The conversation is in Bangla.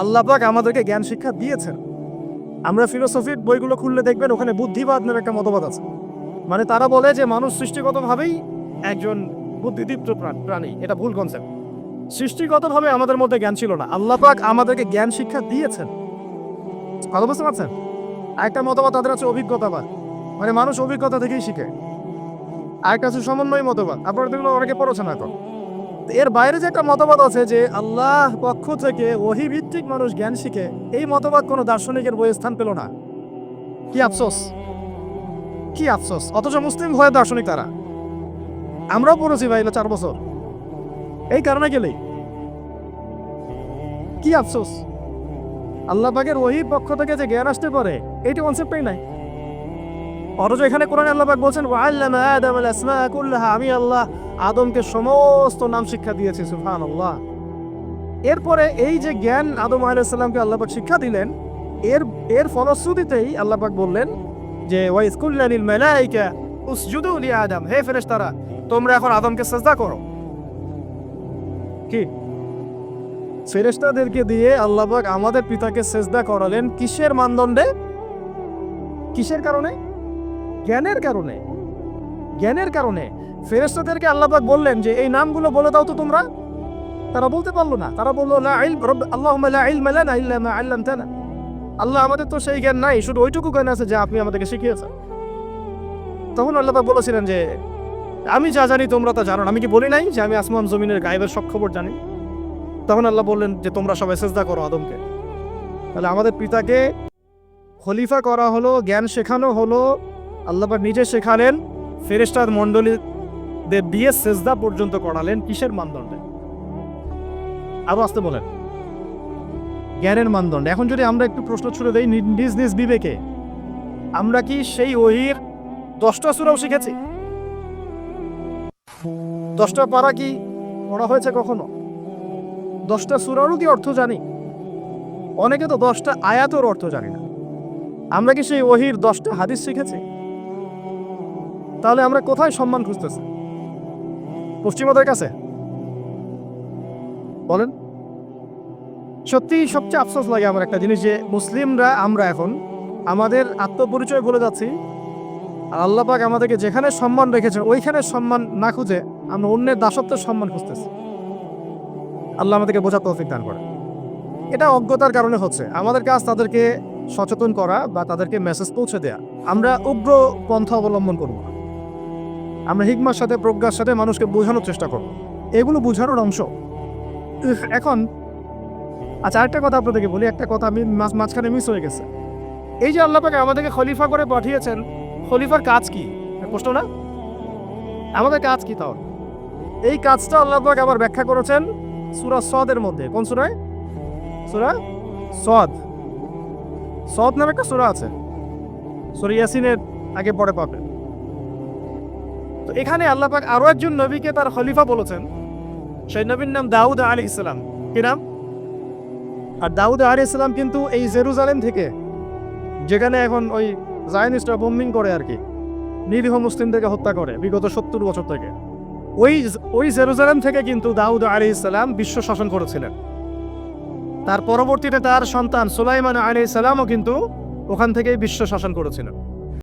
আল্লাহ পাক আমাদেরকে জ্ঞান শিক্ষা দিয়েছেন। আমরা ফিলোসফির বইগুলো খুললে দেখবেন ওখানে বুদ্ধিবাদ নামে একটা মতবাদ আছে। মানে তারা বলে যে মানুষ সৃষ্টিগতভাবেই একজন বুদ্ধিদীপ্ত প্রাণী। এটা ভুল কনসেপ্ট। সৃষ্টিগতভাবে আমাদের মধ্যে জ্ঞান ছিল না, আল্লাহ পাক আমাদেরকে জ্ঞান শিক্ষা দিয়েছেন। কথা বুঝতে পারছেন? আরেকটা মতবাদ তাদের আছে অভিজ্ঞতাবাদ, মানে মানুষ অভিজ্ঞতা থেকেই শিখে। আরেকটা আছে সমন্বয় মতবাদ, আপনারা দেখলে অনেকে পড়েছেন এখন। এর বাইরে যে একটা মতবাদ আছে যে আল্লাহ পক্ষ থেকে ওহী ভিত্তিক মানুষ জ্ঞান শিখে, এই মতবাদ কোনো দার্শনিকের বইয়ে স্থান পেল না। কি আফসোস, কি আফসোস! অথচ মুসলিম হয়ে দার্শনিক তারা। আমরাও পড়েছি ভাই 4 বছর এই কারণে গেলেই। কি আফসোস! আল্লাহ পাকের ওহীর পক্ষ থেকে যে জ্ঞান আসতে পারে এইটা কনসেপ্টই নাই। অথচ এখানে কোরআনে আল্লাহ পাক বলছেন ওয়াল্লামা আদামাল আসমা কুল্লাহা, আমি আল্লাহ আদমকে সমস্ত নাম শিক্ষা দিয়েছি। সুবহানাল্লাহ। এরপরে এই যে জ্ঞান আদম আলাইহিস সালামকে আল্লাহ পাক শিক্ষা দিলেন, এর ফলশ্রুতিতেই আল্লাহ পাক বললেন যে ওয়াইজ কুল্লা লিল মালাইকা উসজুদু লি আদম, হে ফেরেশতারা তোমরা এখন আদমকে সিজদা করো। কি ফেরেশতাদেরকে দিয়ে আল্লাহ পাক আমাদের পিতাকে সিজদা করালেন কিসের মানদণ্ডে? কিসের কারণে? জ্ঞানের কারণে। জ্ঞানের কারণে ফেরেশতাদেরকে আল্লাহ পাক বললেন যে এই নামগুলো বলে দাও তো তোমরা। তারা বলতে পারলো না। তারা বলল লা ইলম আল্লাহুম্মা লা ইলমা লানা ইল্লা মা আল্লামতানা, আল্লাহ আমাদের তো সেই জ্ঞান নাই, শুধু ওইটুকু জ্ঞান আছে যা আপনি আমাদেরকে শিখিয়েছেন। তখন আল্লাহ পাক বলেছিলেন যে আমি যা জানি তোমরা তা জানো না। আমি কি বলি নাই যে আমি আসমান জমিনের গায়েবের সব খবর জানি? তখন আল্লাহ বললেন যে তোমরা সবাই সিজদা করো আদমকে। তাহলে আমাদের পিতাকে খলিফা করা হলো, জ্ঞান শেখানো হলো, আল্লাহ পাক নিজে শেখালেন, ফেরেশতা মণ্ডলীদের দিয়ে সিজদা পর্যন্ত করালেন। কিসের মানদণ্ডে? আরো আসতে বলেন। জ্ঞানের মানদণ্ডে। এখন যদি আমরা একটু প্রশ্ন ছুড়ে দেই নিজ নিজ বিবেকে, আমরা কি সেই ওহীর 10টা সূরাও শিখেছি? 10টা পারা কি পড়া হয়েছে কখনো? 10টা সূরারও কি অর্থ জানি? অনেকে তো 10টা আয়াতের অর্থ জানি না। আমরা কি সেই ওহীর 10টা হাদিস শিখেছি? তাহলে আমরা কোথায় সম্মান খুঁজতেছি? পশ্চিমাদের কাছে? বলেন। সত্যি সবচেয়ে আফসোস লাগে আমার একটা জিনিস, যে মুসলিমরা আমরা এখন আমাদের আত্মপরিচয় বলে যাচ্ছি, আর আল্লাহ পাক আমাদেরকে যেখানে সম্মান রেখেছেন ওইখানে সম্মান না খুঁজে আমরা অন্যের দাসত্বের সম্মান খুঁজতেছি। আল্লাহ আমাদেরকে বোঝার তৌফিক দান করে। এটা অজ্ঞতার কারণে হচ্ছে। আমাদের কাজ তাদেরকে সচেতন করা বা তাদেরকে মেসেজ পৌঁছে দেয়া। আমরা উগ্র পন্থা অবলম্বন করব না। আমরা হিকমার সাথে প্রজ্ঞার সাথে মানুষকে বোঝানোর চেষ্টা করব। এগুলো বোঝানোর অংশ। এখন আচ্ছা আরেকটা কথা আপনাদেরকে বলি, একটা কথা আমি মাঝখানে মিস হয়ে গেছে। এই যে আল্লাহ পাক আমাদেরকে খলিফা করে পাঠিয়েছেন, খলিফার কাজ কি? প্রশ্ন না? আমাদের কাজ কি তাহলে? এই কাজটা আল্লাহ পাক আবার ব্যাখ্যা করেছেন সূরা সদের মধ্যে। কোন সূরায়? সূরা সদ। সদ নামে একটা সূরা আছে, সূরা ইয়াসিনের আগে পরে পাবেন। তো এখানে আল্লাহ পাক আরো একজন নবীকে তার খলিফা বলেছেন। সেই নবীর নাম দাউদ আলাইহিস সালাম। কি নাম? আর দাউদ আলাইহিস সালাম কিন্তু এই জেরুজালেম থেকে, যেখানে এখন ওই জায়নিস্টরা বোম্বিং করে আর কি, নিরীহ মুসলিমদেরকে হত্যা করে বিগত 70 বছর থেকে, ওই জেরুজালেম থেকে কিন্তু দাউদ আলাইহিস সালাম বিশ্ব শাসন করেছিলেন। তার পরবর্তীতে তার সন্তান সুলাইমান আলাইহিস সালামও কিন্তু ওখান থেকেই বিশ্ব শাসন করেছিলেন।